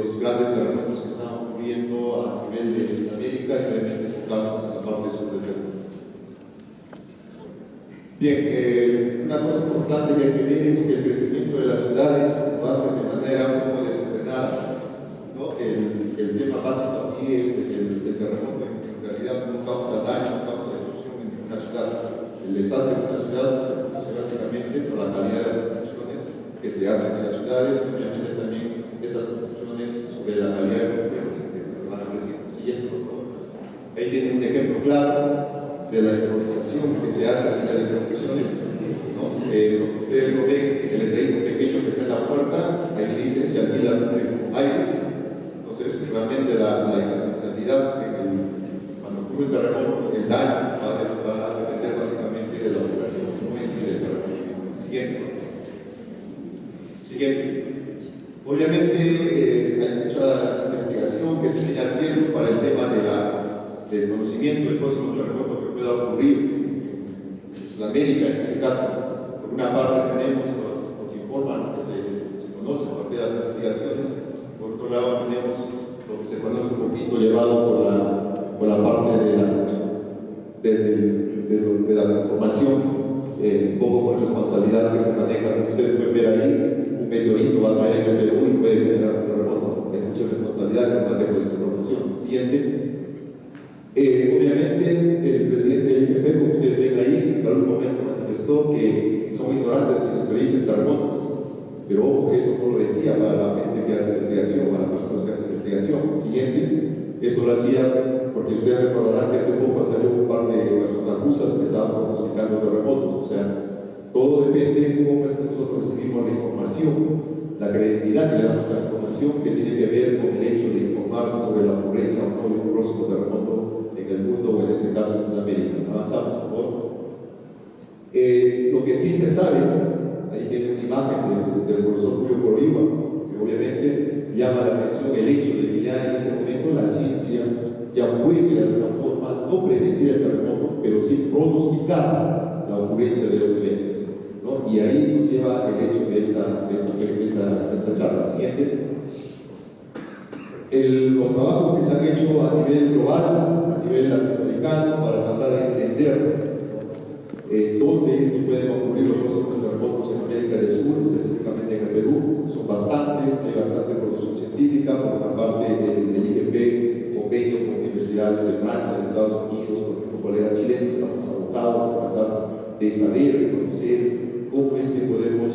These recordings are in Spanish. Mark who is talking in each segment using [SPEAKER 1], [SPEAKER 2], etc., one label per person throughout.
[SPEAKER 1] los grandes terremotos que están ocurriendo a nivel de Sudamérica y obviamente enfocados en la parte sur del Perú. Bien, una cosa importante que hay que ver es que el crecimiento de las ciudades lo hace de manera un poco desordenada, ¿no? El tema básico aquí es que el terremoto en realidad no causa daño, no causa destrucción en ninguna ciudad. El desastre en una ciudad se produce básicamente por la calidad de las construcciones que se hacen en las ciudades y obviamente también estas construcciones sobre la calidad de los suelos que van a decir siguiente, por favor. Ahí tienen un ejemplo claro de la improvisación que se hace en las construcciones, ¿no? Ustedes lo ven en el letrero pequeño que está en la puerta, ahí dice se alquila aires. Entonces realmente la irresponsabilidad de que cuando ocurre un terremoto el daño va a depender básicamente de la operación, no en sí del terremoto. Siguiente. Obviamente hay mucha investigación que se viene haciendo para el tema del conocimiento del próximo terremoto que pueda ocurrir en Sudamérica, en este caso. Por una parte tenemos lo que informan, lo que se conoce a partir de las investigaciones. Por otro lado tenemos lo que se conoce un poquito llevado por la parte de la información, un poco con responsabilidad que se maneja. Como ustedes pueden ver ahí, un meteorito va a caer en el Perú y puede generar un terremoto. Hay mucha responsabilidad en el manejo de esta información. Siguiente. Obviamente el presidente del IGP, como ustedes ven ahí, en algún momento manifestó que son ignorantes quienes predicen terremotos, pero ojo que eso no lo decía para la gente que hace investigación, para las personas que hacen investigación. Siguiente, eso lo hacía porque ustedes recordarán que hace poco salió un par de personas rusas que estaban pronosticando terremotos. O sea, todo depende de cómo es que nosotros recibimos la información, la credibilidad que le damos a la información, que tiene que ver con el hecho de informar sobre la ocurrencia o no de un próximo terremoto en el mundo o en este caso en Sudamérica. Avanzamos, por favor. Lo que sí se sabe, ahí tiene una imagen del profesor Julio Coroiba, que obviamente llama la atención el hecho de que ya en este momento la ciencia ya puede de alguna forma no predecir el terremoto, pero sí pronosticar la ocurrencia de los eventos, ¿no? Y ahí nos lleva el hecho de esta charla. Siguiente. Los trabajos que se han hecho a nivel global, a nivel latinoamericano, para tratar de entender dónde es que pueden ocurrir los próximos terremotos en América del Sur, específicamente en el Perú, son bastantes, hay bastante producción científica por una parte del IGP, convenios con universidades de Francia, de Estados Unidos, con nuestros colegas chilenos, estamos abocados a tratar de saber, de conocer cómo es que podemos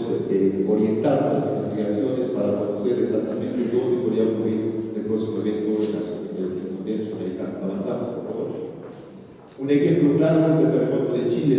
[SPEAKER 1] orientar las investigaciones para conocer exactamente dónde podría ocurrir el próximo evento en el continente sudamericano. Avanzamos, por favor. Un ejemplo claro es el terremoto de Chile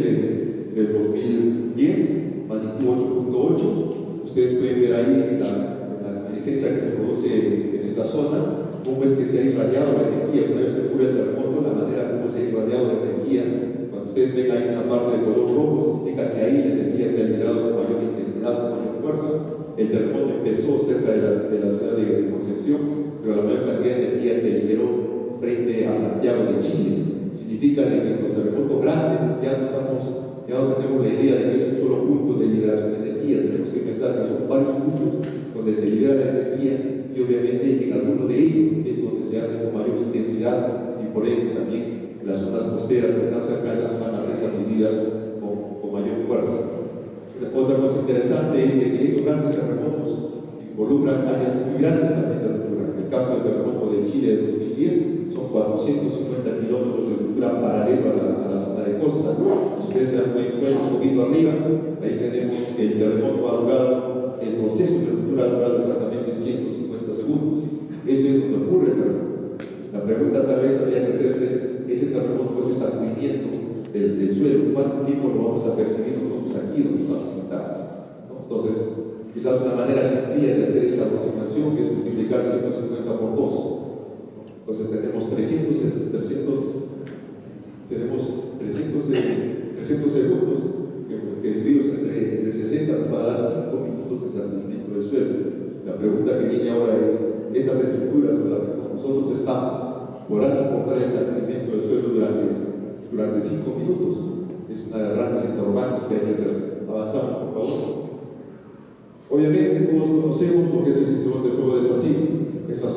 [SPEAKER 1] del 2010, magnitud 8.8. Ustedes pueden ver ahí la licencia que se produce en esta zona, cómo es que se ha irradiado la energía. Una vez que ocurre el terremoto, la manera como se ha irradiado la energía, cuando ustedes ven ahí una parte de color rojo, significa que ahí la energía se ha liberado con mayor intensidad, con mayor fuerza. El terremoto empezó cerca de la ciudad de Concepción, pero la mayor cantidad de energía se liberó frente a Santiago de Chile. Significa que los terremotos grandes ya no tenemos la idea de que es un solo punto de liberación de energía. Tenemos que pensar que son varios puntos donde se libera la energía y obviamente en alguno de ellos es donde se hace con mayor intensidad y por ende también las zonas costeras que están cercanas van a ser sacudidas con mayor fuerza. Otra cosa interesante es que estos grandes terremotos involucran áreas muy grandes también de altura. En el caso del terremoto de Chile del 2010 son 450 kilómetros de altura paralelo a la zona de costa. Ustedes se dan cuenta un poquito arriba, ahí tenemos que el terremoto ha durado, el proceso de ruptura ha durado exactamente 150 segundos. Eso es donde ocurre el terremoto. La pregunta tal vez habría que hacerse es, ese terremoto, ese sacudimiento del suelo, ¿cuánto tiempo lo vamos a percibir nosotros aquí donde estamos sentados? ¿No? Entonces, quizás una manera sencilla de hacer esta aproximación que es multiplicar 150 por 2. Entonces tenemos 300 segundos que divididos entre 60 nos va a dar 5 minutos de sacudimiento del suelo. La pregunta que viene ahora es, estas estructuras con las que nosotros estamos podrán soportar el sacudimiento del suelo durante 5 minutos. Es una de las grandes interrogantes que hay que hacerse. Avanzamos, por favor. Obviamente todos conocemos lo que es el cinturón de fuego del Pacífico. Esa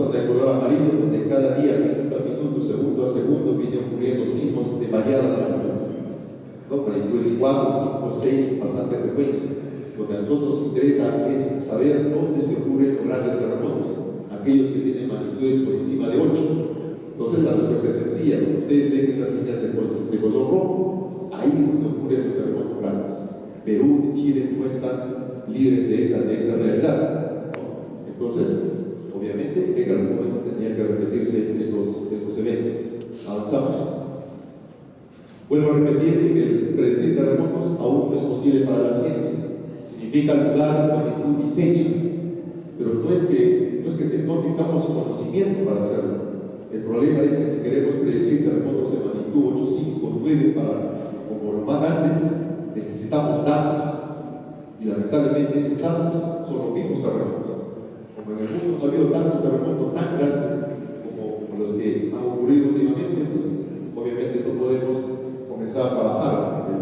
[SPEAKER 1] sismos de variada magnitud, ¿no? Magnitudes 4, 5, 6 con bastante frecuencia. Lo que a nosotros nos interesa es saber dónde se ocurren los grandes terremotos, aquellos que tienen magnitudes por encima de 8. Entonces la respuesta es sencilla. Cuando ustedes ven esas líneas de color rojo, ahí es donde ocurren los terremotos grandes. Perú y Chile no están libres de esta realidad, ¿no? Entonces, obviamente, en algún momento tendrían que repetirse estos eventos. Avanzamos. Vuelvo a repetir que el predecir terremotos aún no es posible para la ciencia. Significa lugar, magnitud y fecha. Pero no es que no tengamos conocimiento para hacerlo. El problema es que si queremos predecir terremotos de magnitud 8, 5, 9 como los más grandes, necesitamos datos. Y lamentablemente esos datos son los mismos terremotos. Como en el mundo no ha habido tantos terremotos tan grandes como los que han ocurrido últimamente, pues obviamente no podemos comenzar a trabajar en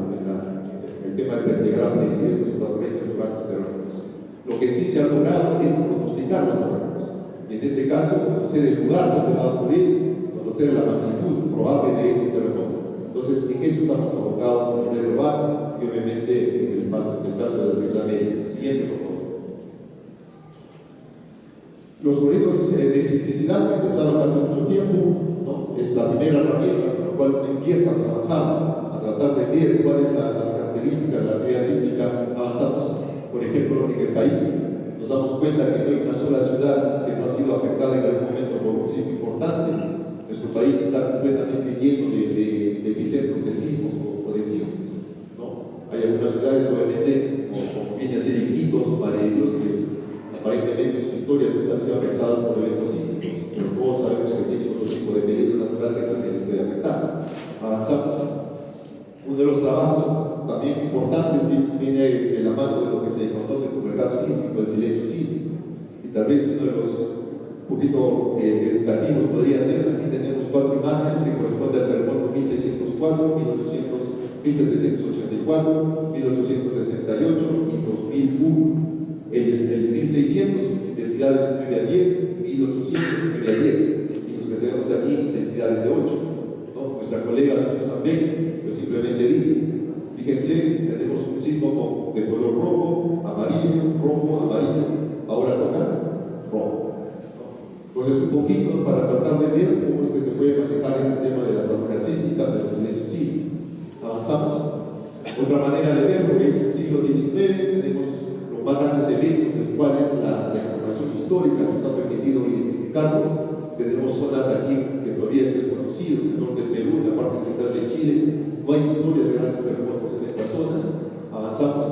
[SPEAKER 1] el tema del pentagrama de los grandes terremotos. Lo que sí se ha logrado es pronosticar los terremotos. Y en este caso, conocer el lugar donde va a ocurrir, conocer la magnitud probable de ese terremoto. Entonces, en eso estamos abocados a nivel global y obviamente en el caso de la Riviera Maya. Siguiente, por favor. Los proyectos de sismicidad empezaron hace mucho tiempo, ¿no? Es la primera herramienta con la cual uno empieza a trabajar, a tratar de ver cuáles son las características de la actividad sísmica. Avanzamos. Por ejemplo, en el país nos damos cuenta que no hay una sola ciudad que no ha sido afectada en algún momento por un sismo importante. Nuestro país está completamente lleno de epicentros de sismos o de sismos, ¿no? Hay algunas ciudades, obviamente, como viene a ser Iquitos o Dios, que aparentemente en su historia nunca han sido afectadas por eventos sísmicos, pero todos sabemos que tienen otro tipo de peligro natural que también les puede afectar. Avanzamos. Uno de los trabajos también importantes que viene de la mano de lo que se conoce como el gap sísmico, el silencio sísmico, y tal vez uno de los poquito educativos podría ser. Aquí tenemos 4 imágenes que corresponden al terremoto 1604, 1784, 1868 y 2001. El 1600, intensidades 9 a 10, 1800, 9 a 10, y los que tenemos aquí, intensidades de 8. ¿No? Nuestra colega Susan Beck pues simplemente dice, fíjense, tenemos un sismo de color rojo, amarillo, ahora toca rojo. Entonces, un poquito para tratar de ver cómo es que se puede manejar este tema de la tormenta sísmica, de los silencios sísmicos. Avanzamos. Otra manera de verlo es siglo XIX, tenemos los más grandes eventos, los cuales la información histórica nos ha permitido identificarlos. Tenemos zonas aquí que todavía es desconocido, en el norte del Perú, en la parte central de Chile. No hay historia de grandes terremotos en estas zonas. Avanzamos.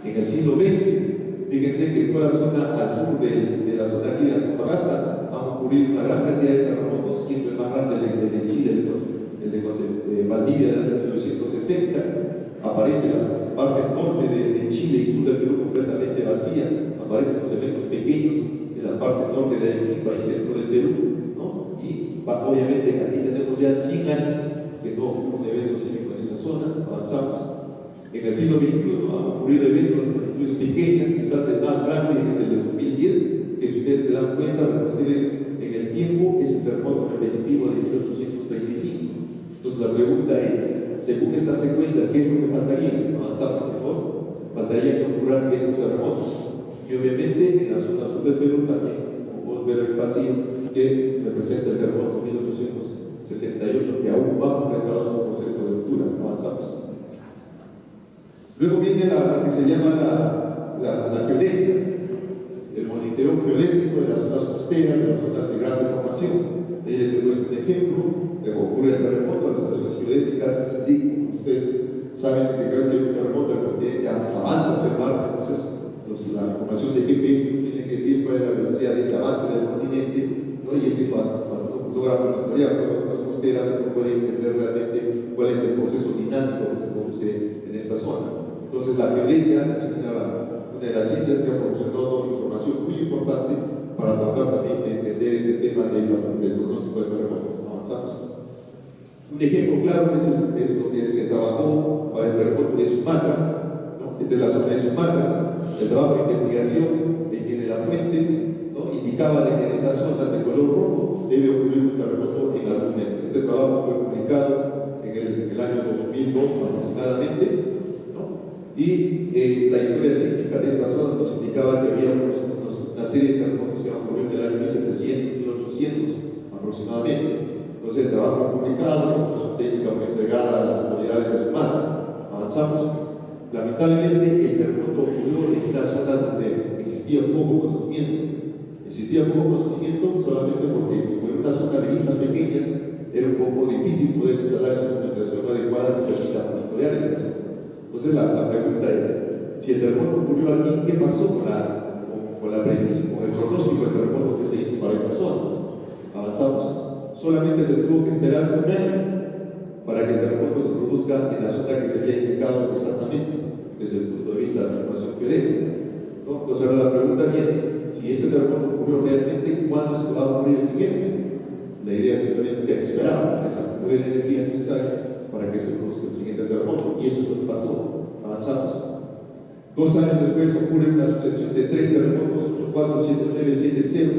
[SPEAKER 1] En el siglo XX, fíjense que en toda la zona al sur de la zona aquí de Antofagasta han ocurrido una gran cantidad de terremotos, siendo el más grande el de Chile, el de Valdivia del año 1960. Aparece la parte norte de Chile y sur del Perú completamente vacía. Aparecen los eventos pequeños en la parte norte de Arequipa y centro del Perú, ¿no? Y obviamente aquí tenemos ya 100 años que no ocurre un evento sísmico en esa zona. Avanzamos. En el siglo XXI han ocurrido eventos de magnitudes pequeñas, quizás el más grande es el de 2010, que si ustedes se dan cuenta, retroceden en el tiempo, es el terremoto repetitivo de 1835. Entonces la pregunta es, según esta secuencia, ¿qué es lo que faltaría? Avanzamos, por favor. Faltaría que ocurran estos terremotos. Y obviamente en la zona sur del Perú también, como podemos ver el pasillo, que representa el terremoto 1868, que aún va conectado a su proceso de ruptura. Avanzamos. Luego viene la que se llama la geodesia, el monitoreo geodésico de las zonas costeras, de las zonas de gran deformación. Este es un ejemplo de cómo ocurre el terremoto. Las estaciones geodésicas indican, ustedes saben que cada vez que hay un terremoto el continente avanza hacia el mar. Entonces la información de GPS tiene que decir cuál es la velocidad de ese avance del continente, ¿no? Y cuando logra monitorear todas las zonas costeras, uno puede entender realmente cuál es el proceso dinámico que se produce en esta zona. Entonces la geodesia es una de las ciencias que ha proporcionado información muy importante para tratar también de entender este tema del pronóstico de terremotos. Avanzamos. Un ejemplo claro es lo que se trabajó para el terremoto de Sumatra, ¿no? Entre la zona de Sumatra, el trabajo de investigación que tiene la fuente, ¿no? Indicaba de que en estas zonas de color rojo debe ocurrir un terremoto en algún momento. Este trabajo fue publicado ubicado en el año 2002 aproximadamente, ¿no? Y la historia sísmica de esta zona nos indicaba que había una serie de terremotos que ocurrieron en el año 1700, 1800 aproximadamente. Entonces el trabajo fue publicado, la información técnica fue entregada a las autoridades de SUMAT, avanzamos. Lamentablemente el terremoto ocurrió en una zona donde existía poco conocimiento. Existía poco conocimiento solamente porque como en una zona de islas pequeñas era un poco difícil poder instalar instrumentación adecuada que permita monitorear esta zona. Entonces la pregunta es, si el terremoto ocurrió aquí, ¿qué pasó con la predicción, con el pronóstico del terremoto que se hizo para estas zonas? Avanzamos. Solamente se tuvo que esperar un año para que el terremoto se produzca en la zona que se había indicado exactamente desde el punto de vista de la información geodésica, ¿no? Entonces ahora la pregunta viene, si este terremoto ocurrió realmente, ¿cuándo se va a ocurrir el siguiente? La idea es simplemente que hay que esperar, que se acumule la energía necesaria para que se produzca el siguiente terremoto, y eso es lo que pasó. Avanzamos. 2 años después ocurre una sucesión de 3 terremotos, 8, 4, 7, 9, 7, 0,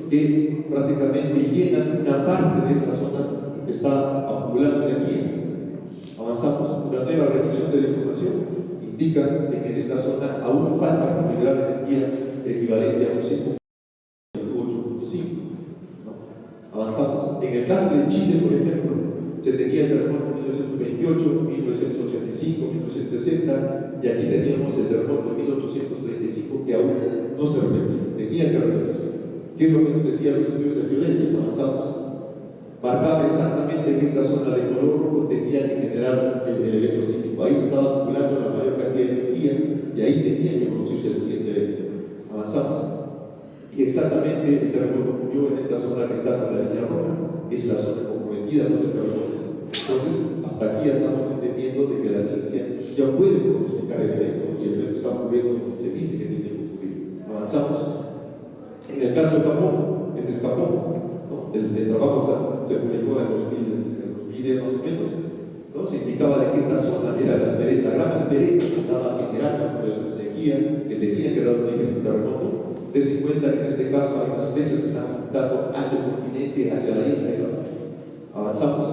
[SPEAKER 1] que prácticamente llenan una parte de esta zona que está acumulando energía. Avanzamos. Una nueva revisión de la información indica que en esta zona aún falta por liberar energía equivalente a un 5,8,5. ¿No? Avanzamos. En el caso de Chile, por ejemplo, se tenía el terremoto en 1928, 1985, 1960, y aquí teníamos el terremoto en 1835 que aún no se repetía, tenía que repetirse. ¿Qué es lo que nos decían los estudios de geodesia? Avanzamos. Marcaba exactamente que esta zona de color rojo tenía que generar el evento sísmico. Ahí se estaba acumulando la mayor cantidad de energía y ahí tenía que producirse el siguiente evento. Avanzamos. Y exactamente el terremoto ocurrió en esta zona que está con la línea roja, que es la zona comprometida por el terremoto. Entonces, hasta aquí ya estamos entendiendo de que la ciencia ya puede pronosticar el evento y el evento está ocurriendo donde se dice que tiene que ocurrir. Avanzamos. En el caso de Japón, el Japón, ¿no? El trabajo se publicó en 2010 más o menos, ¿no? Se indicaba de que esta zona era la gran aspereza que estaba generando por la energía que tenía que dar un terremoto. Des cuenta que en este caso hay unas flechas que están apuntando hacia el continente, hacia la isla. Avanzamos.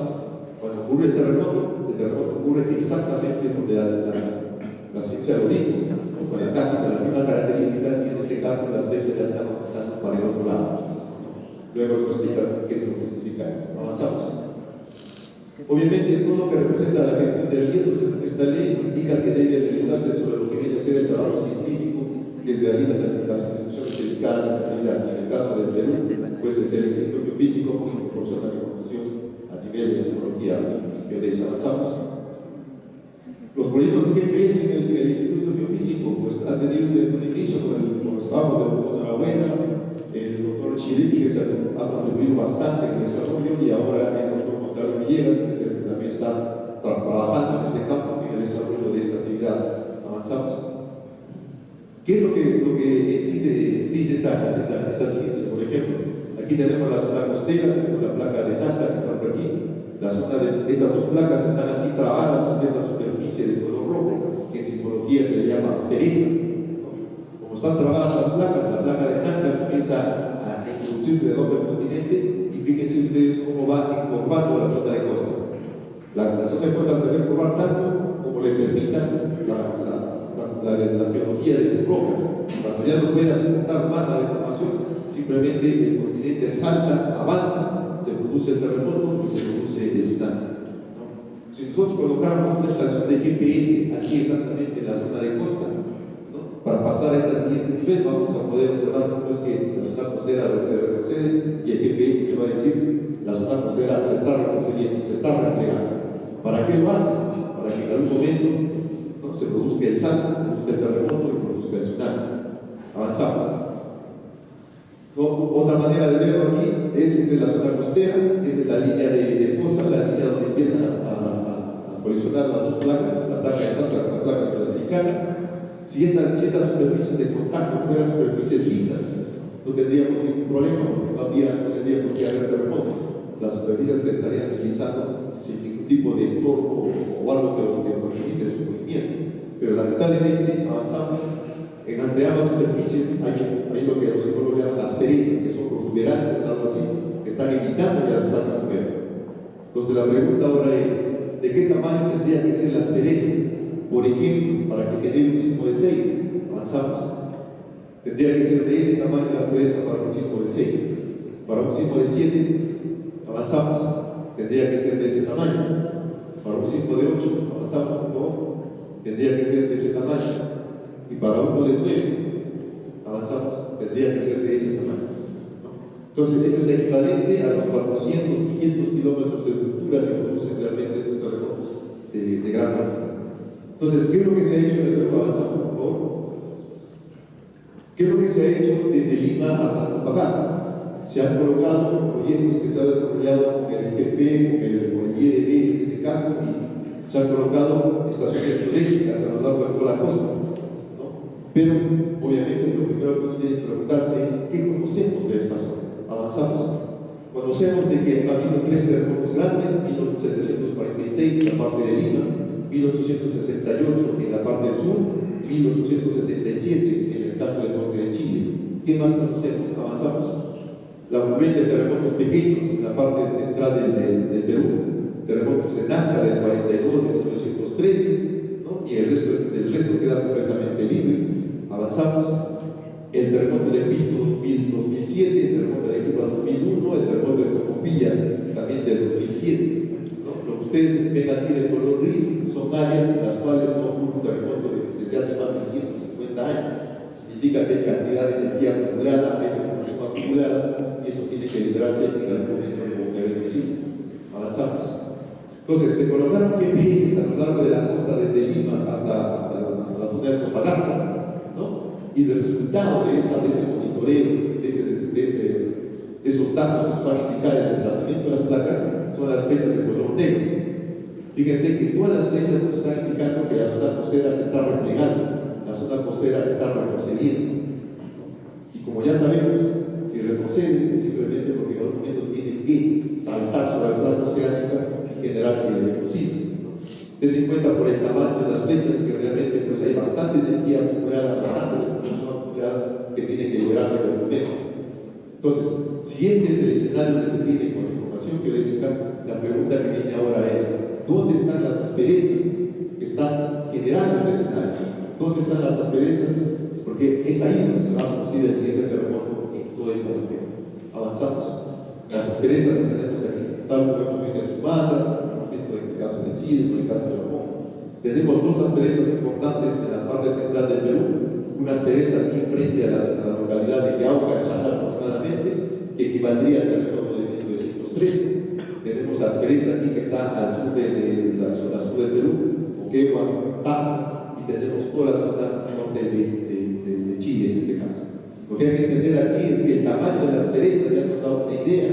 [SPEAKER 1] Cuando ocurre el terremoto ocurre exactamente donde la ciencia lo dijo, ¿no? Con casi las mismas características, y en este caso las flechas ya están apuntando para el otro lado. Luego les voy a explicar qué es lo que significa eso. Avanzamos. Obviamente, todo lo que representa la gestión de riesgos en esta ley indica que debe realizarse sobre lo que viene a ser el trabajo científico que se realiza en las instituciones dedicadas a la estabilidad. En el caso del Perú, pues es el Instituto Geofísico que proporciona la información a nivel de sismología que avanzamos. Los proyectos de GPS en el Instituto Geofísico pues, han tenido un inicio con los trabajos del doctor Norabuena, el doctor Chiripi, que ha contribuido bastante en el desarrollo, y ahora el doctor Montalvo Villegas, que es el que también está trabajando en este campo en el desarrollo de esta actividad. Avanzamos. ¿Qué es lo que en sí dice esta ciencia? Por ejemplo, aquí tenemos la zona costera, tenemos la placa de Nazca que está por aquí. La zona de estas dos placas están aquí trabadas en esta superficie de color rojo, que en sismología se le llama aspereza, ¿no? Como están trabadas las placas, la placa de Nazca comienza a introducirse debajo del continente, y fíjense ustedes cómo va encorvando la zona de costa. La zona de costa se va a encorvar tanto como le permitan la geología de sus rocas. Cuando ya no pueda soportar más la deformación, simplemente el continente salta, avanza, se produce el terremoto y se produce el tsunami, ¿no? Si nosotros colocáramos una estación de GPS aquí exactamente en la zona de costa, ¿no? Para pasar a este siguiente nivel, vamos a poder observar cómo es que la zona costera se retrocede, y el GPS que va a decir la zona costera se está retrocediendo, se está replegando. ¿Para qué lo hace? Para que en algún momento, ¿no? Se produzca el salto, produzca el terremoto y produzca el tsunami. Avanzamos. Otra manera de verlo aquí es entre la zona costera, entre la línea de fosa, la línea donde empiezan a colisionar las dos placas, la placa de Nazca y la placa sudamericana. Si estas superficies de contacto fueran superficies lisas, no tendríamos ningún problema, porque no tendría por qué haber terremotos. Las superficies se estarían deslizando sin ningún tipo de estorbo o algo que autorice su movimiento. Pero lamentablemente avanzamos. Entre ambas superficies hay lo que los psicólogos llaman asperezas, que son protuberancias, algo así, que están evitando que las placas se muevan. Entonces la pregunta ahora es, ¿de qué tamaño tendría que ser la aspereza? Por ejemplo, para que genere un sismo de 6, avanzamos. Tendría que ser de ese tamaño la aspereza para un sismo de 6. Para un sismo de 7, avanzamos. Tendría que ser de ese tamaño. Para un sismo de 8, avanzamos por favor. Tendría que ser de ese tamaño. Y para uno de 9, avanzamos. Tendría que ser de ese tamaño. Entonces, esto es equivalente a los 400, 500 kilómetros de ruptura que producen realmente estos terremotos de gran magnitud. Entonces, ¿qué es lo que se ha hecho en el Perú? Avanzamos, por favor. ¿Qué es lo que se ha hecho desde Lima hasta Antofagasta? Se han colocado proyectos que se han desarrollado con el IGP, con el IRD en este caso, y se han colocado estaciones geodésicas a lo largo de toda la costa, ¿no? Pero, obviamente, lo primero que tiene que preguntarse es ¿qué conocemos de esta zona? Avanzamos. Conocemos de que ha habido 3 terremotos grandes, 1746 en la parte de Lima, 1868 en la parte del sur, 1877 en el caso del norte de Chile. ¿Qué más conocemos? Avanzamos. La ocurrencia de terremotos pequeños en la parte central del Perú, terremotos de Nazca del 42, de 1913, ¿no? Y el resto queda completamente libre. Avanzamos. El terremoto de Pisco 2007, el terremoto de Arequipa 2001, el terremoto de Tocopilla también del 2007. ¿No? Lo que ustedes ven aquí de color gris son áreas en las cuales no ocurre un terremoto desde hace más de 150 años. Significa que hay cantidad de energía acumulada, hay recursos acumulada, y eso tiene que liberarse en algún momento como evento sísmico. Avanzamos. Entonces, se colocaron GPS a lo largo de la costa desde Lima hasta la zona de Antofagasta, ¿no? Y el resultado de ese monitoreo, de esos datos que nos van a indicar el desplazamiento de las placas, son las flechas de color negro. Fíjense que todas las flechas nos están indicando que la zona costera se está replegando, la zona costera está retrocediendo. Y como ya sabemos, si retrocede es simplemente porque en algún momento tiene que saltar sobre la placa oceánica y generar el evento sísmico. Des en cuenta por el tamaño de las flechas que realmente pues, hay bastante energía acumulada, bastante recursos acumulada que tiene que liberarse en el momento. Entonces, si este es el escenario que se tiene con la información geodésica, la pregunta que viene ahora es ¿dónde están las asperezas que están generando este escenario? ¿Dónde están las asperezas? Porque es ahí donde se va a producir el siguiente terremoto en toda esta región. Avanzamos. Las asperezas las tenemos aquí, tal como hemos visto en Sumatra, hemos visto en el caso de Chile, en el caso de Japón. Tenemos 2 asperezas importantes en la parte central del Perú. Una aspereza aquí frente a la localidad de Yauca, Chala aproximadamente, que equivaldría al terremoto de 1913. Tenemos la aspereza aquí que está al sur de la zona sur del Perú, Moquegua, Tajo, y tenemos toda la zona norte de Chile en este caso. Lo que hay que entender aquí es que el tamaño de la aspereza ya nos da una idea,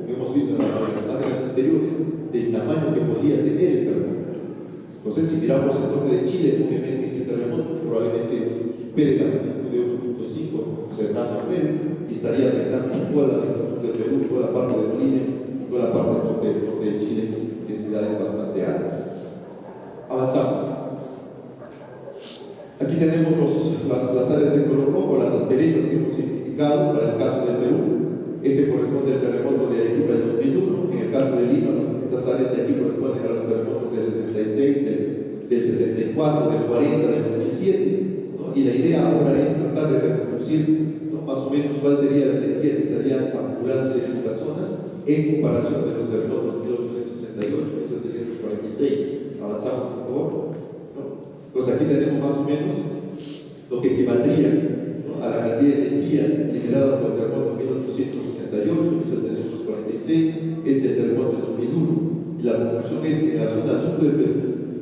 [SPEAKER 1] como hemos visto en las imágenes anteriores, del tamaño que podría tener el terremoto. Entonces, si miramos el norte de Chile, obviamente este terremoto probablemente supere la magnitud de 1.5, cercano a 9, y estaría afectando toda la región sur del Perú, toda la parte de Bolivia, toda la parte del norte de Chile, densidades bastante altas. Avanzamos. Aquí tenemos las áreas de color rojo, las asperezas que hemos identificado para el caso del Perú. Este corresponde al terremoto de Arequipa del 2001. En el caso de Lima, estas áreas de aquí corresponden a los terremotos del 66, del 74, del 40, del 2007. ¿No? Y la idea ahora es tratar de reproducir, ¿no?, más o menos cuál sería la energía que estaría acumulándose en estas zonas en comparación de los terremotos de 1868 y 1746. Avanzamos, por favor. ¿No? Entonces aquí tenemos más o menos lo que equivaldría, ¿no?, a la cantidad de energía liberada por el terremoto de 1868, 1746, es el terremoto de 2001. Y la conclusión es que en la zona sur del Perú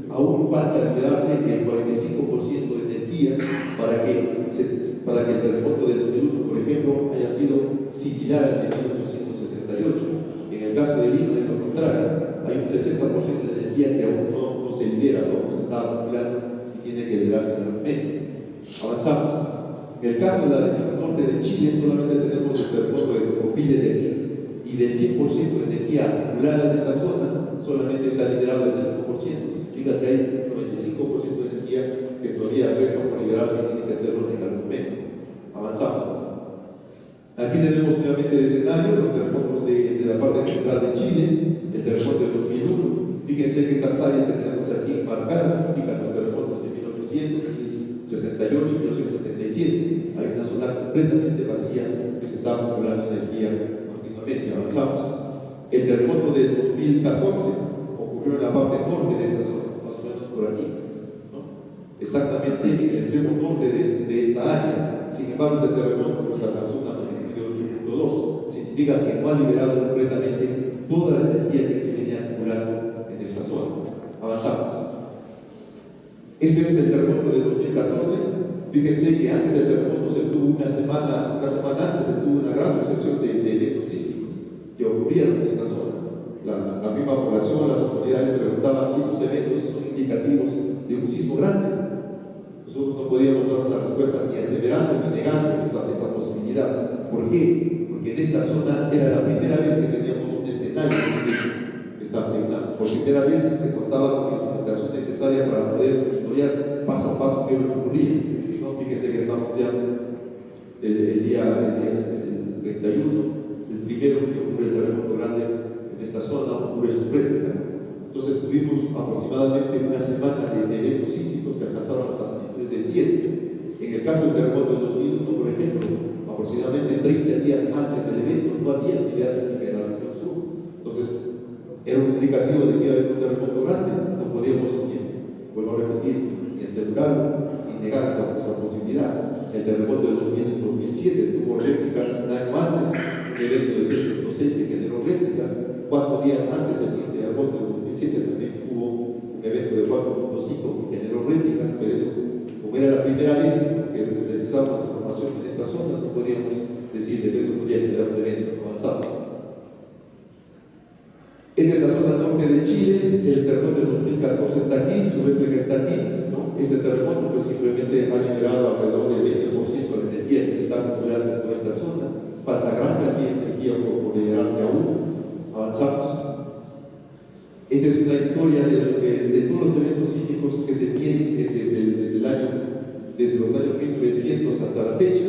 [SPEAKER 1] aún falta liberarse el 45% de energía para que el terremoto del 2001, por ejemplo, haya sido similar al de 1868. En el caso de Lima, de lo contrario, hay un 60% de energía que aún no se libera, no se está acumulando y tiene que liberarse en el momento. Avanzamos. En el caso de la región norte de Chile, solamente tenemos el terremoto de Tocopilla de aquí, y del 100% de energía acumulada en esta zona, solamente se ha liberado el 5%. Significa que hay 95% de energía que todavía resta por liberar y tiene que hacerlo en algún momento. Avanzamos. Aquí tenemos nuevamente el escenario, los terremotos de la parte central de Chile, el terremoto de Fíjense que estas áreas que tenemos aquí marcadas significan los terremotos de 1800, 1068, 1877. Hay una zona completamente vacía que se está acumulando energía continuamente. Avanzamos. El terremoto del 2014 ocurrió en la parte norte de esta zona, más o menos por aquí, ¿no? Exactamente en el extremo norte de esta área. Sin embargo, este terremoto pues alcanzó una magnitud de 8.2. Significa que no ha liberado completamente toda la energía que se venía acumulando en esta zona. Avanzamos. Este es el terremoto del 2014. Fíjense que antes del terremoto se tuvo una semana antes se tuvo una gran sucesión de eventos sísmicos que ocurrieron en esta zona. La misma población, las autoridades preguntaban, ¿y estos eventos son indicativos de un sismo grande? Nosotros no podíamos dar una respuesta ni aseverando ni negando esta posibilidad. ¿Por qué? Porque en esta zona era la primera vez que teníamos un escenario que está pregnado. Por primera vez se contaba con la instrumentación necesaria para poder monitorear paso a paso qué es lo que ocurría. ¿No? Fíjense que estamos ya el día 31, el primero que ocurre el terremoto grande en esta zona, ocurre su réplica. Entonces tuvimos aproximadamente una semana de eventos sísmicos que alcanzaron hasta magnitudes de 7. En el caso del terremoto del 2001, por ejemplo, aproximadamente 30 días antes del evento no había actividad sísmica en la región sur. Entonces era un indicativo de que iba a haber un terremoto grande. No podíamos, vuelvo a repetir, ni asegurarlo ni negar esta posibilidad. El terremoto del 2007 tuvo réplicas un año antes, un evento de 6.6 que generó réplicas. 4 días antes del 15 de agosto del 2007 también hubo un evento de 4.5 que generó réplicas, pero eso, como era la primera vez que realizamos información en estas zonas, no podíamos decir de que esto podía generar un evento avanzado. Esta es la zona norte de Chile. El terremoto del 2014 está aquí, su réplica está aquí, ¿no? Este terremoto pues simplemente ha generado alrededor del 20% de la energía que se está acumulando en toda esta zona. Falta gran cantidad de energía por liberarse aún. Avanzamos. Esta es una historia de todos los eventos sísmicos que se tienen desde los años 1900 hasta la fecha,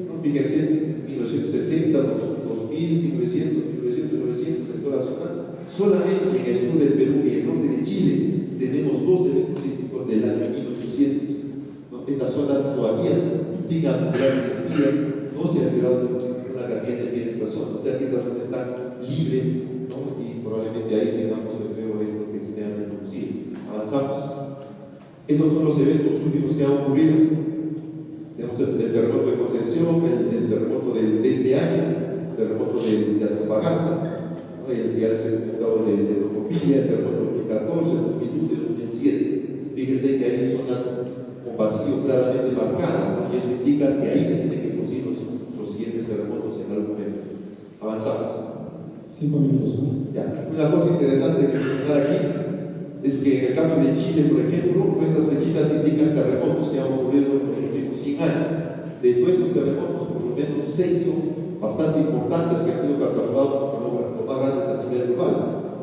[SPEAKER 1] ¿no? Fíjense, 1960, 2000, 1900, 1900, en toda la zona. Solamente en el sur del Perú y el norte de Chile tenemos 2 eventos sísmicos del año 1800, ¿no? Estas zonas todavía sin acumular energía, no se ha liberado una cantidad de energía en esta zona, o sea que esta zona está libre, ¿no? Y probablemente ahí tengamos el nuevo evento que se tenga que producir. Avanzamos. Estos son los eventos últimos que han ocurrido. Tenemos el terremoto de Concepción, el terremoto de este año, el terremoto de Antofagasta, ¿no? El que ya les he comentado de Tocopilla, el terremoto de 2014, el 2001 y 2007. Fíjense que hay zonas con vacío claramente marcadas, ¿no? Y eso indica que ahí se tienen que producir los siguientes terremotos en algún momento. Avanzamos.
[SPEAKER 2] 5 minutos más.
[SPEAKER 1] Ya. Una cosa interesante que mencionar aquí es que en el caso de Chile, por ejemplo, estas flechitas indican terremotos que han ocurrido en los últimos 100 años. De todos estos terremotos, por lo menos 6 son bastante importantes que han sido catalogados como los más grandes a nivel global.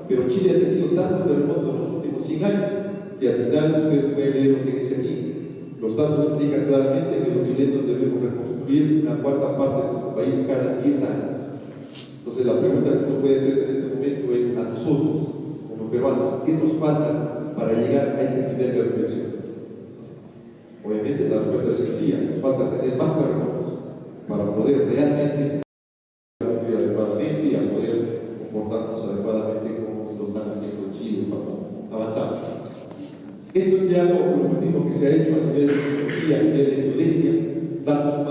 [SPEAKER 1] Pero Chile ha tenido tantos terremotos en los últimos 100 años que al final ustedes pueden leer lo que dice aquí. Los datos indican claramente que los chilenos debemos reconstruir una cuarta parte de nuestro país cada 10 años. Entonces la pregunta que uno puede hacer en este momento es a nosotros, como peruanos, ¿qué nos falta para llegar a este nivel de reflexión? Obviamente la respuesta es sencilla, nos falta tener más terremotos para poder realmente construir adecuadamente y a poder comportarnos adecuadamente como se lo están haciendo Chile. Avanzamos. Esto es ya lo último que se ha hecho a nivel de tecnología, a nivel de geodesia, datos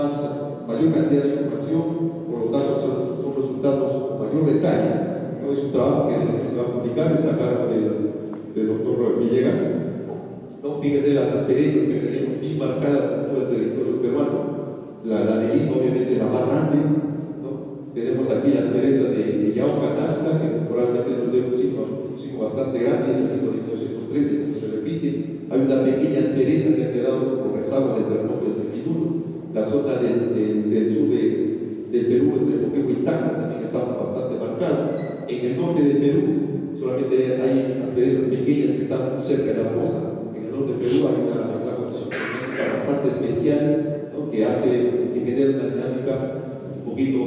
[SPEAKER 1] mayor cantidad de información, por lo tanto son resultados con mayor detalle. No es un trabajo que se va a publicar, es a cargo del doctor Villegas. ¿No? Fíjense las asperezas que tenemos bien marcadas en todo el territorio peruano. La de Lima, obviamente, la más grande, ¿no? Tenemos aquí la aspereza de Yauca, Nazca, que probablemente nos dé un signo bastante grande, es el signo de 1913, como se repite. Hay una pequeña aspereza que ha quedado como rezago del terremoto del 2001. La zona del sur del Perú, entre Moquegua y Tacna, también está bastante marcada. En el norte del Perú, solamente hay asperezas pequeñas que están muy cerca de la fosa. En el norte del Perú hay una condición climática bastante especial, ¿no? que genera una dinámica un poquito,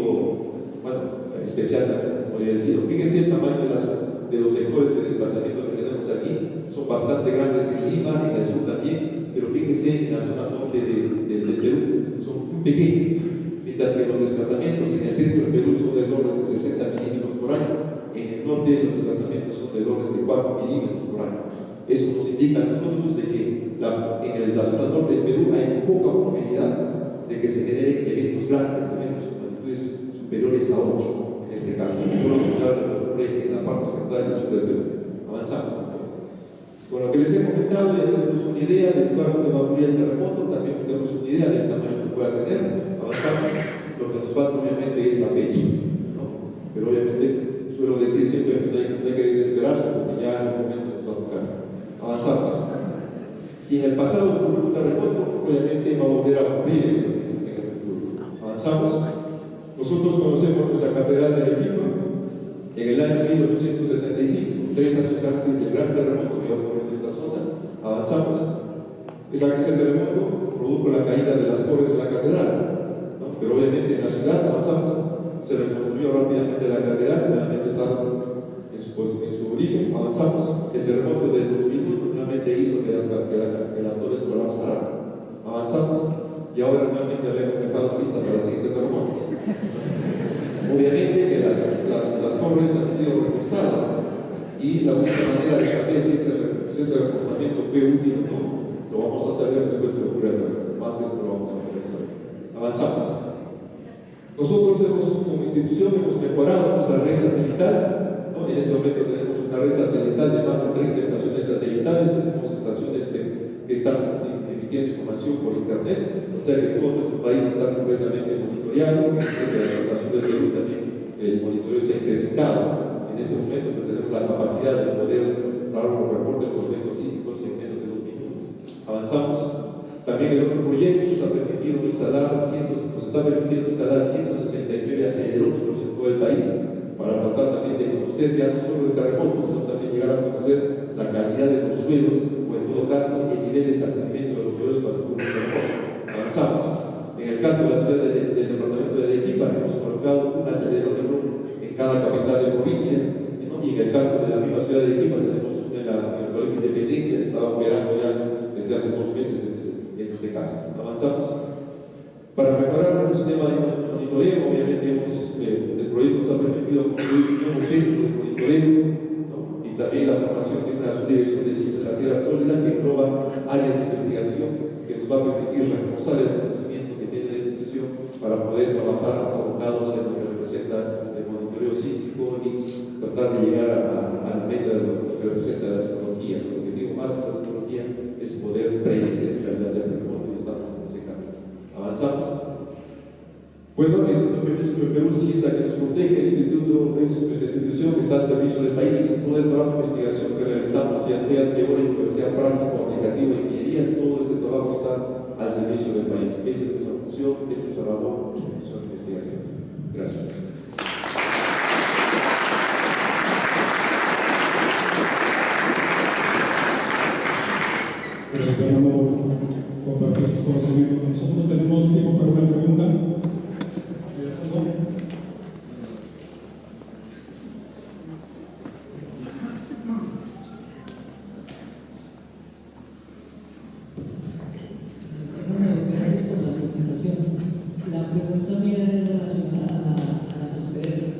[SPEAKER 1] bueno, especial, podría decirlo. Fíjense el tamaño de los vectores de desplazamiento que tenemos aquí, son bastante grandes en Lima, en el sur también, pero fíjense en la zona norte del Perú, son muy pequeños, mientras que los desplazamientos en el centro del Perú son del orden de 60 milímetros por año, en el norte los desplazamientos son del orden de 4 milímetros por año. Eso nos indica a nosotros de que en la zona norte del Perú hay poca probabilidad de que se generen eventos grandes, eventos con magnitudes superiores a 8 en este caso. Por lo contrario, lo ocurre en la parte central y sur del Perú. Avanzamos. Con lo que les he comentado, ya tenemos una idea del lugar donde va a ocurrir el terremoto, también tenemos una idea del tamaño que pueda tener. Avanzamos. Lo que nos falta, obviamente, es la fecha, ¿no? Pero obviamente, suelo decir siempre que no hay que desesperarse, porque ya en el momento nos va a tocar. Avanzamos. Si en el pasado ocurrió un terremoto, obviamente va a volver a ocurrir en el futuro. Avanzamos. Nosotros conocemos nuestra catedral de Arequipa en el año 1865, 3 años antes del gran terremoto que va a ocurrir en esta zona. Avanzamos. Ese terremoto produjo la caída de las torres de la catedral, ¿no? Pero obviamente en la ciudad avanzamos, se reconstruyó rápidamente la catedral, nuevamente está en su origen. Avanzamos. El terremoto del 2001 nuevamente hizo que las torres colapsaran. Avanzamos. Y ahora nuevamente le hemos dejado lista para el siguiente terremoto. Obviamente que las torres han sido reforzadas y la única manera de saber si ese reforzamiento fue útil o no, lo vamos a saber después de ocurrir el terremoto. Antes no lo vamos a poder saber. Avanzamos. Nosotros como institución hemos mejorado nuestra red satelital, ¿no? En este momento tenemos una red satelital de más de 30 estaciones satelitales, tenemos estaciones que están emitiendo información por internet, o sea que todo nuestro país está completamente monitoreado. En la situación del Perú también el monitoreo se ha incrementado. En este momento pues, tenemos la capacidad de poder dar los reportes de los eventos sísmicos en menos de 2 minutos. Avanzamos. También el otro proyecto nos está permitiendo instalar 169 acelerómetros en todo el país para tratar también de conocer ya no solo el terremoto, sino también llegar a conocer la calidad de los suelos o en todo caso el nivel de saneamiento de los suelos cuando ocurre un terremoto. Avanzamos. En el caso de la ciudad del departamento de Arequipa hemos colocado un acelerómetro en cada capital de provincia, ¿no? Y en el caso de la misma ciudad de Arequipa tenemos uno en el Colegio Independencia que estaba operando ya desde hace 2 meses en este caso. Avanzamos. Para mejorar nuestro sistema de monitoreo, obviamente el proyecto nos ha permitido construir un nuevo centro de monitoreo, ¿no? Y también la formación de una subdirección de ciencias de la tierra sólida que engloba áreas de investigación que nos va a permitir reforzar el conocimiento que tiene la institución para poder trabajar abocados en lo que representa el monitoreo sísmico y tratar de llegar a la meta de lo que representa la sismología. El objetivo más de la sismología es poder predecir la realidad del terremoto y estamos en ese camino. Avanzamos. Bueno, el Instituto Perú Ciencia que nos protege, el instituto es nuestra institución que está al servicio del país. Todo el trabajo de investigación que realizamos, ya sea teórico, ya sea práctico, aplicativo, de ingeniería, todo este trabajo está al servicio del país. Esa es nuestra función, es nuestra labor, nuestra función de investigación. Gracias.
[SPEAKER 2] Gracias, por compartir tus conocimientos con nosotros. Tenemos tiempo para una pregunta.
[SPEAKER 3] Gracias por la presentación. La pregunta mía es relacionada a las asperezas.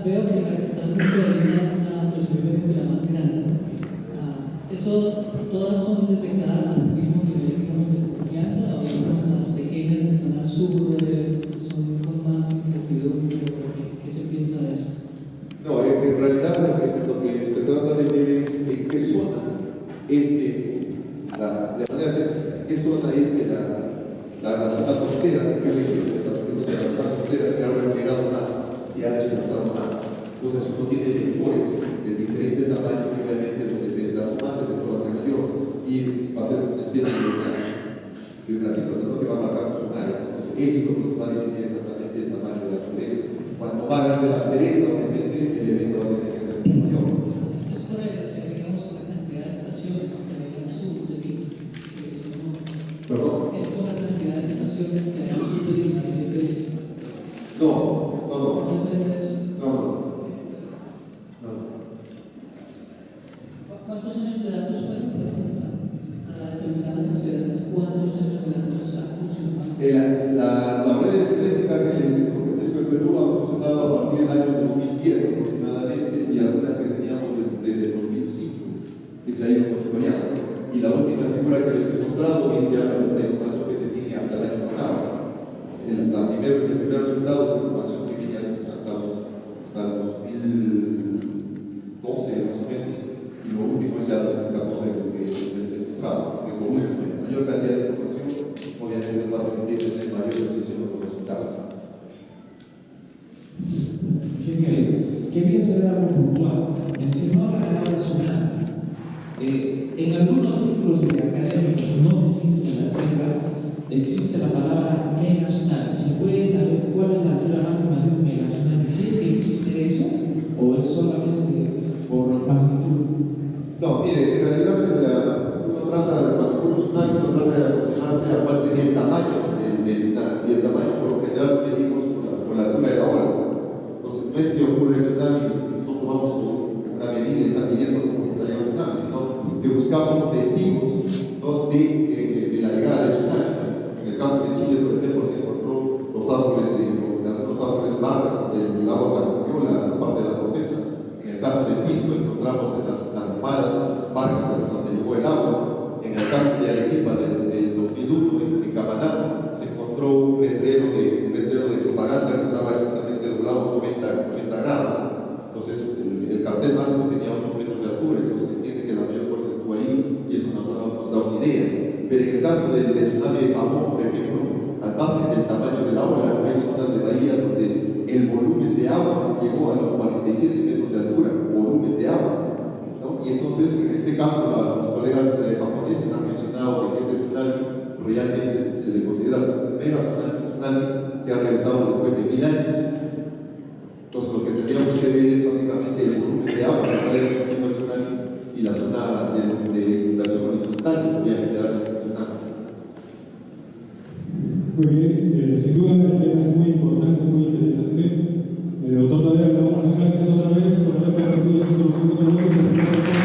[SPEAKER 3] Veo que la que está frente a ella está posiblemente la más grande. ¿Eso todas son detectadas al mismo nivel, digamos, de confianza, o digamos las pequeñas que están al sur son con más incertidumbre? ¿Qué se piensa de eso?
[SPEAKER 1] No, en realidad lo que se trata de ver es en qué zona es que qué zona es que la zona costera, donde la zona costera se ha replegado más, se ha desplazado más. Entonces uno tiene vectores de diferente tamaño que obviamente donde se desplazó más el vector va a ser mayor y va a ser una especie de una situación que va a marcar un área. Entonces eso es lo que va a definir exactamente el tamaño de la aspereza. Cuando va a la aspereza, obviamente el evento va a tener que ser mayor.
[SPEAKER 3] Es por digamos, la cantidad de estaciones que hay al sur de Lima.
[SPEAKER 1] ¿Perdón?
[SPEAKER 3] Es por la cantidad de estaciones que hay al sur de Lima que te ves.
[SPEAKER 1] No.
[SPEAKER 3] ¿No depende de eso?
[SPEAKER 1] No. a partir del año 2010 aproximadamente y algunas que teníamos desde el 2005 que se ha ido monitoreando. Y la última figura que les he mostrado es ya la información que se tiene hasta el año pasado. El primer resultado es información que viene hasta 2012 más o menos, y lo último es ya 2014 que les he mostrado, que es lo último. Mayor cantidad de información obviamente nos va a permitir tener mayor precisión de los resultados.
[SPEAKER 4] Quería saber algo puntual. Mencionó la palabra tsunami. En algunos círculos académicos no existe la tierra, existe la palabra mega tsunami. ¿Se puede saber cuál es la altura máxima de un mega tsunami? ¿Si es que existe eso o es solamente por magnitud?
[SPEAKER 1] No, mire, en realidad uno trata, cuando ocurre un tsunami, uno trata de aproximarse a cuál sería el tamaño del tsunami. Y el tamaño, por lo general, lo medimos con la altura de la ola. Entonces, no es que ocurre el tsunami y nosotros vamos con una medida y está midiendo cómo está llegando el tsunami, sino que buscamos testigos, ¿no? de la llegada del tsunami. En el caso de Chile, por ejemplo, se encontró los árboles, algunos árboles barras del lago Carcuñola, la parte de la corteza. En el caso de Pisco, encontramos en las armadas barcas hasta donde llegó el agua. En el caso de Arequipa del 2001, en Camaná, se encontró un letrero de propaganda que estaba exactamente doblado 90 grados. Entonces, el cartel máximo tenía 8 metros de altura, entonces se entiende que la mayor fuerza estuvo ahí y eso nos da una idea. Pero en el caso del tsunami de Japón, por ejemplo, al margen del tamaño de la ola, hay zonas de bahía donde el volumen de agua llegó a los 47 metros de altura, volumen de agua, ¿no? Y entonces, en este caso, los colegas japoneses han mencionado de que este tsunami realmente se le considera mega tsunami que ha regresado después de 1000 años. Entonces, lo que tendríamos que ver es básicamente el volumen de agua que trae el tsunami y la zona de inundación horizontal que podría generar el tsunami.
[SPEAKER 2] Muy bien, sin duda el tema es muy importante, muy interesante. Doctor Tadeo, le damos las gracias otra vez por haber compartido su conocimiento con nosotros.